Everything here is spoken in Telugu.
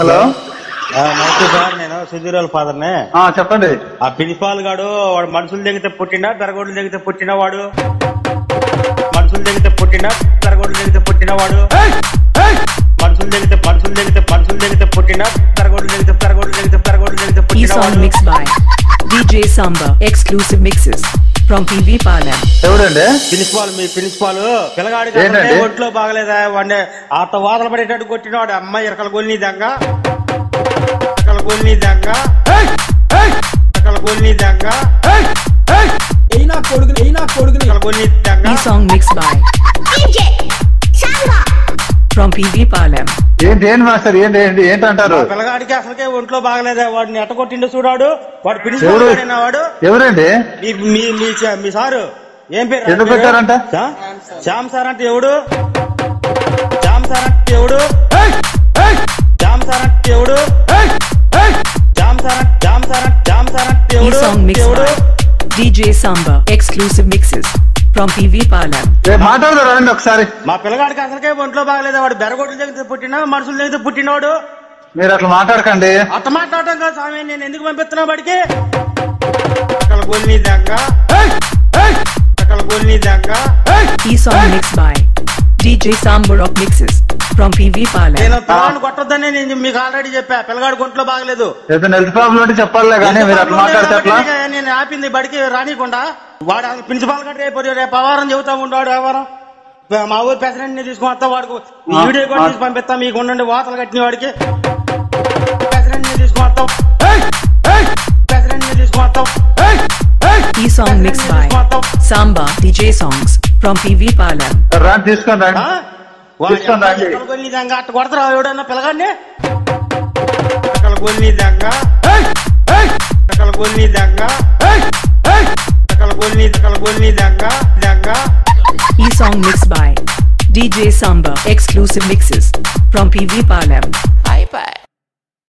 హలో నమస్తే సార్, నేను సుధీర్ ఫాదర్ నే. చెప్పండి. ఆ ప్రిన్సిపాల్ గాడు వాడు మనుషులు దిగితే పుట్టినా పెరగోడ్లు దిగితే పుట్టిన వాడు, మనుషులు దిగితే పుట్టినా పెరగోడ్లు దిగితే పుట్టిన వాడు, మనుషులు దిగితే పుట్టినా పెరగోడ్లు దిగితే పుట్టిన వాడు. Mixed by DJ Samba. Exclusive mixes from PV Palam. ఎవడండి మీ ప్రిన్సిపాల్ పిల్లగాడికి ఒంట్లో బాగలేదా, వాడిని ఆత వాదన పడేటట్టు కొట్టినవాడు. అమ్మాయి Yerukala గొల్ని దంగ The song mixed by DJ Samba from PV Palam. ఏంటి మాస్టర్ ఏంటంటారు? పిల్లగాడికి అసలుకే ఒంట్లో బాగలేదా, వాడిని ఎట్ట కొట్టిండో చూడాడు. వాడు ప్రిన్సిపాల్ వాడు. ఎవరండి? మీ సారు ఏం పేరు? ఎందుకు పెట్టారంట? శ్యామ్ సార్ అంటే ఎవడు? శ్యామ్ సార్ అంటే ఎవడు? The song mixed by DJ Samba. Exclusive mixes from PV Palam. మాట్లాడతారండి ఒకసారి. మా పిల్లగాడికి అసలుకే ఒంట్లో బాగలేదా, వాడు బెరగొడ్లు దగ్గర పుట్టినా మనుషుల దగ్గర పుట్టినవాడు. మీరు అట్లా మాట్లాడకండి. అట్ట మాట్లాడటం కాదు స్వామి, నేను ఎందుకు పంపిస్తున్నా వాడికి? గొల్ని దంగ. The song mixed by DJ Samba Rock mixes from PV Palam. నేను పిల్లగాడిని కొట్టొద్దని నేను మీకు ఆల్రెడీ చెప్పా. పిల్లగాడి ఒంట్లో బాగలేదు, ఏదైనా హెల్త్ ప్రాబ్లం ఉంటే చెప్పాలి కానీ మీరు అట్లా మాట్లాడితే ఎట్లా? నేను ఆపింది బడికి రానికుండా. వాడు ప్రిన్సిపాల్ గారు రేపు వ్యవహారం చెబుతా ఉంటాడు. వ్యవహారం మా ఊరు ప్రెసిడెంట్ ని తీసుకుని వస్తా, వాడికి వీడియో కూడా తీసి పంపిస్తా. మీకు ఉండండి వాతలు కట్టిన వాడికి ప్రెసిడెంట్ ని తీసుకుని వస్తాం. The song mixed by Samba DJ songs from PV Palam. తీసుకొని రండి. అట్ట కొడతారా ఎవడన్నా పిల్లగాడిని? The song mixed by DJ Samba. Exclusive mixes from PV Palam.